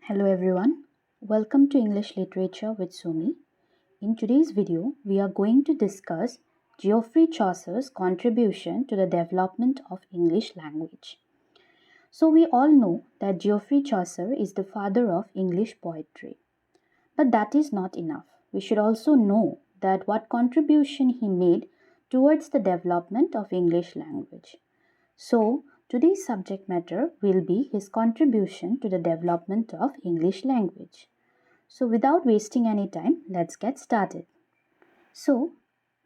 Hello everyone, welcome to English Literature with Sumi. In today's video, we are going to discuss Geoffrey Chaucer's contribution to the development of English language. So we all know that Geoffrey Chaucer is the father of English poetry. But that is not enough. We should also know that what contribution he made towards the development of English language. So, today's subject matter will be his contribution to the development of English language. So, without wasting any time, let's get started. So,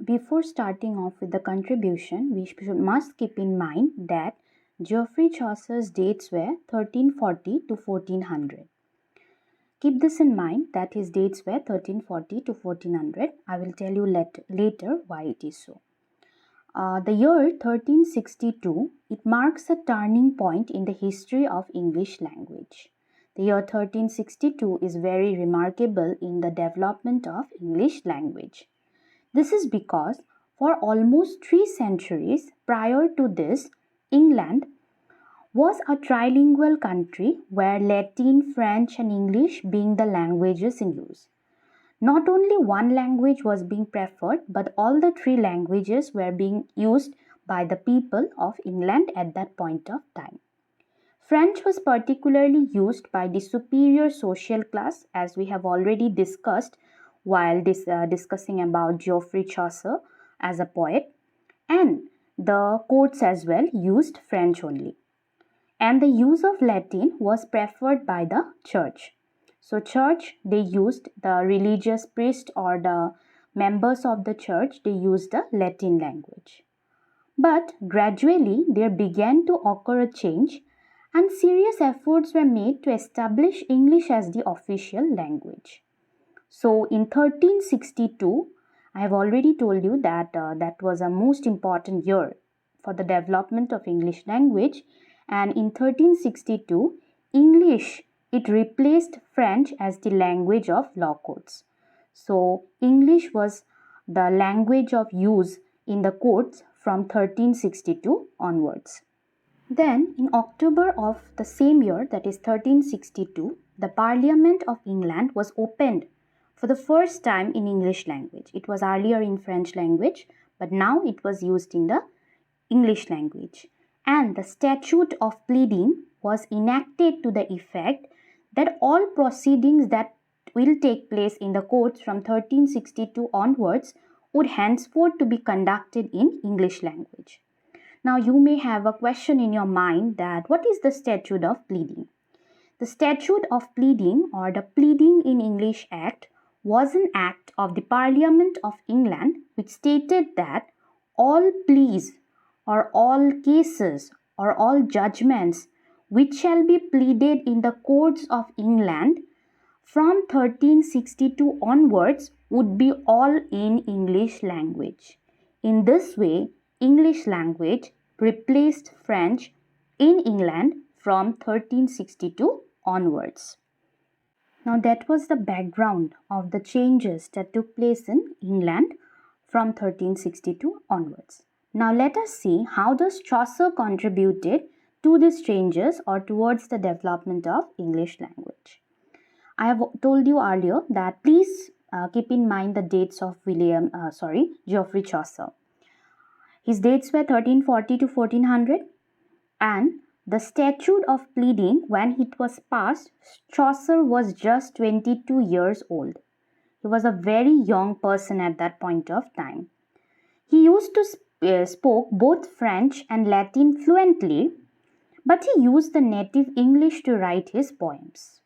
before starting off with the contribution, must keep in mind that Geoffrey Chaucer's dates were 1340 to 1400. Keep this in mind that his dates were 1340 to 1400. I will tell you later why it is so. The year 1362, it marks a turning point in the history of English language. The year 1362 is very remarkable in the development of English language. This is because for almost 3 centuries prior to this, England was a trilingual country where Latin, French and English being the languages in use. Not only one language was being preferred, but all the 3 languages were being used by the people of England at that point of time. French was particularly used by the superior social class, as we have already discussed while discussing about Geoffrey Chaucer as a poet, and the courts as well used French only. And the use of Latin was preferred by the church. So church, they used the religious priest or the members of the church, they used the Latin language. But gradually there began to occur a change and serious efforts were made to establish English as the official language. So in 1362, I have already told you that that was a most important year for the development of English language, and in 1362, English, it replaced French as the language of law courts. So English was the language of use in the courts from 1362 onwards. Then in October of the same year, that is 1362, the Parliament of England was opened for the first time in English language. It was earlier in French language, but now it was used in the English language. And the Statute of Pleading was enacted to the effect that all proceedings that will take place in the courts from 1362 onwards would henceforth to be conducted in English language. Now you may have a question in your mind that what is the Statute of Pleading? The Statute of Pleading or the Pleading in English Act was an act of the Parliament of England which stated that all pleas or all cases or all judgments which shall be pleaded in the courts of England from 1362 onwards would be all in English language. In this way, English language replaced French in England from 1362 onwards. Now that was the background of the changes that took place in England from 1362 onwards. Now let us see how does Chaucer contributed to these changes or towards the development of English language. I have told you earlier that please keep in mind the dates of Geoffrey Chaucer. His dates were 1340 to 1400, and the Statute of Pleading, when it was passed, Chaucer was just 22 years old. He was a very young person at that point of time. He used to spoke both French and Latin fluently, but he used the native English to write his poems.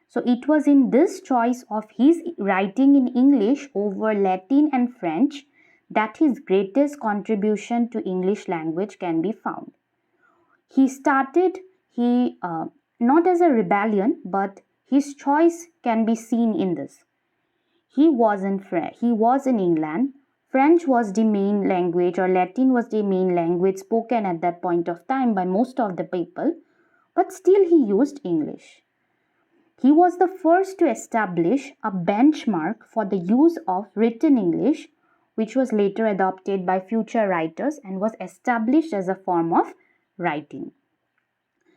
So it was in this choice of his writing in English over Latin and French that his greatest contribution to English language can be found. He started not as a rebellion, but his choice can be seen in this. He was in England. French was the main language or Latin was the main language spoken at that point of time by most of the people, but still he used English. He was the first to establish a benchmark for the use of written English, which was later adopted by future writers and was established as a form of writing.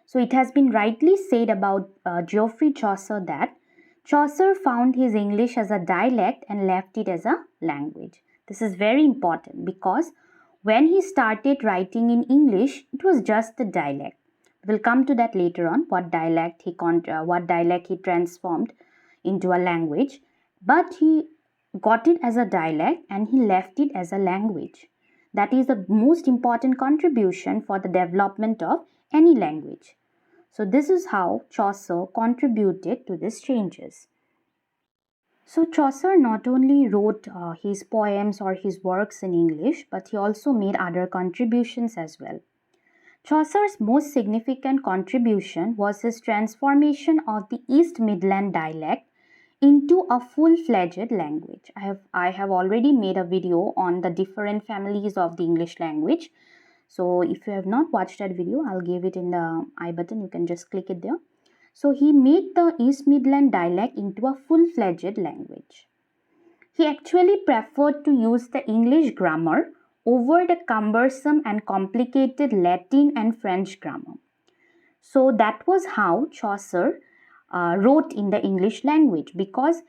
So it has been rightly said about Geoffrey Chaucer that Chaucer found his English as a dialect and left it as a language. This is very important because when he started writing in English, it was just the dialect. We'll come to that later on, what dialect he transformed into a language. But he got it as a dialect and he left it as a language. That is the most important contribution for the development of any language. So this is how Chaucer contributed to these changes. So Chaucer not only wrote his poems or his works in English, but he also made other contributions as well. Chaucer's most significant contribution was his transformation of the East Midland dialect into a full-fledged language. I have already made a video on the different families of the English language. So if you have not watched that video, I'll give it in the I button. You can just click it there. So he made the East Midland dialect into a full-fledged language. He actually preferred to use the English grammar over the cumbersome and complicated Latin and French grammar. So that was how Chaucer wrote in the English language, because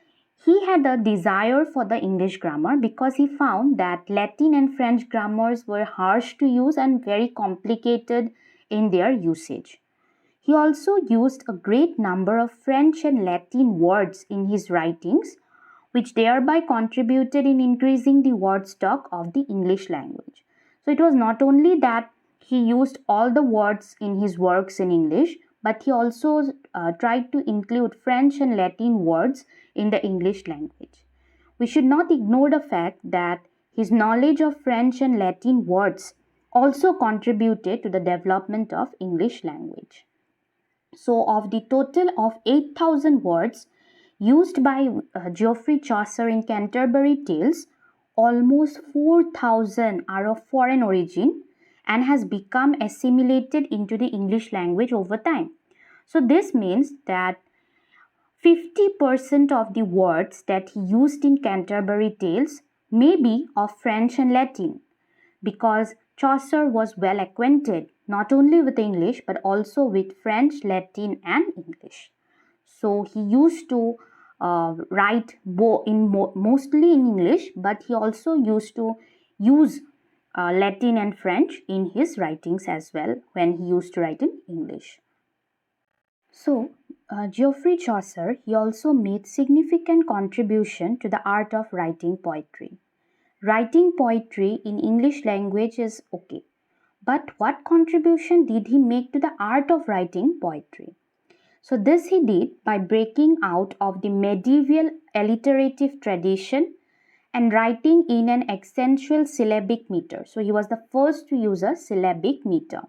he had a desire for the English grammar, because he found that Latin and French grammars were harsh to use and very complicated in their usage. He also used a great number of French and Latin words in his writings, which thereby contributed in increasing the word stock of the English language. So it was not only that he used all the words in his works in English, but he also tried to include French and Latin words in the English language. We should not ignore the fact that his knowledge of French and Latin words also contributed to the development of English language. So of the total of 8,000 words used by Geoffrey Chaucer in Canterbury Tales, almost 4,000 are of foreign origin and has become assimilated into the English language over time. So this means that 50% of the words that he used in Canterbury Tales may be of French and Latin, because Chaucer was well acquainted not only with English but also with French, Latin and English. So he used to write mostly in English, but he also used to use Latin and French in his writings as well when he used to write in English. So Geoffrey Chaucer, he also made significant contribution to the art of writing poetry. Writing poetry in English language is okay, but what contribution did he make to the art of writing poetry? So this he did by breaking out of the medieval alliterative tradition and writing in an accentual syllabic meter. So he was the first to use a syllabic meter.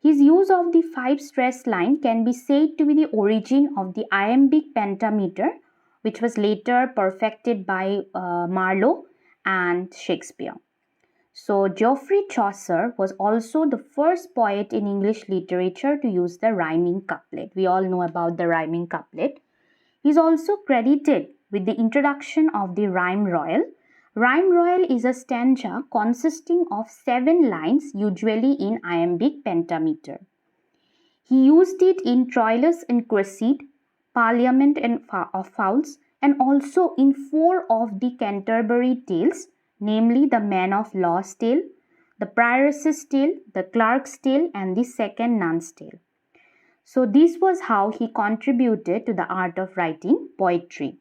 His use of the 5-stress line can be said to be the origin of the iambic pentameter, which was later perfected by Marlowe and Shakespeare. So Geoffrey Chaucer was also the first poet in English literature to use the rhyming couplet. We all know about the rhyming couplet. He is also credited with the introduction of the rhyme royal. Rhyme royal is a stanza consisting of 7 lines, usually in iambic pentameter. He used it in Troilus and Cressida, Parliament and Fowls, and also in 4 of the Canterbury Tales, namely the Man of Law's Tale, the Prioress's Tale, the Clerk's Tale, and the Second Nun's Tale. So this was how he contributed to the art of writing poetry.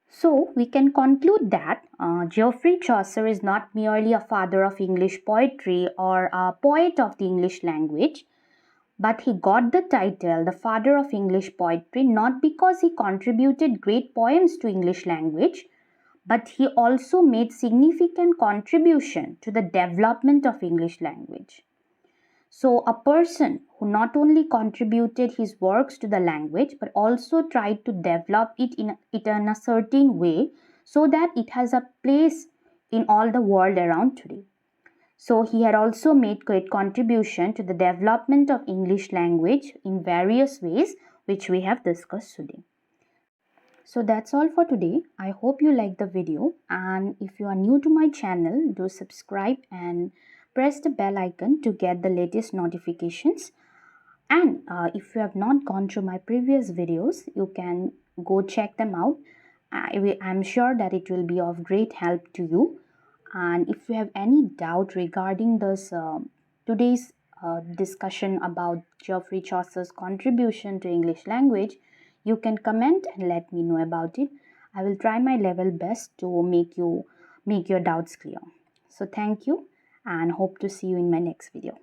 So we can conclude that Geoffrey Chaucer is not merely a father of English poetry or a poet of the English language, but he got the title the father of English poetry not because he contributed great poems to English language, but he also made significant contribution to the development of English language. So a person who not only contributed his works to the language but also tried to develop it in a certain way so that it has a place in all the world around today. So he had also made great contribution to the development of English language in various ways, which we have discussed today. So that's all for today. I hope you liked the video, and if you are new to my channel, do subscribe and press the bell icon to get the latest notifications. And if you have not gone through my previous videos, you can go check them out. I'm sure that it will be of great help to you. And if you have any doubt regarding this today's discussion about Geoffrey Chaucer's contribution to English language, you can comment and let me know about it. I will try my level best to make your doubts clear. So thank you and hope to see you in my next video.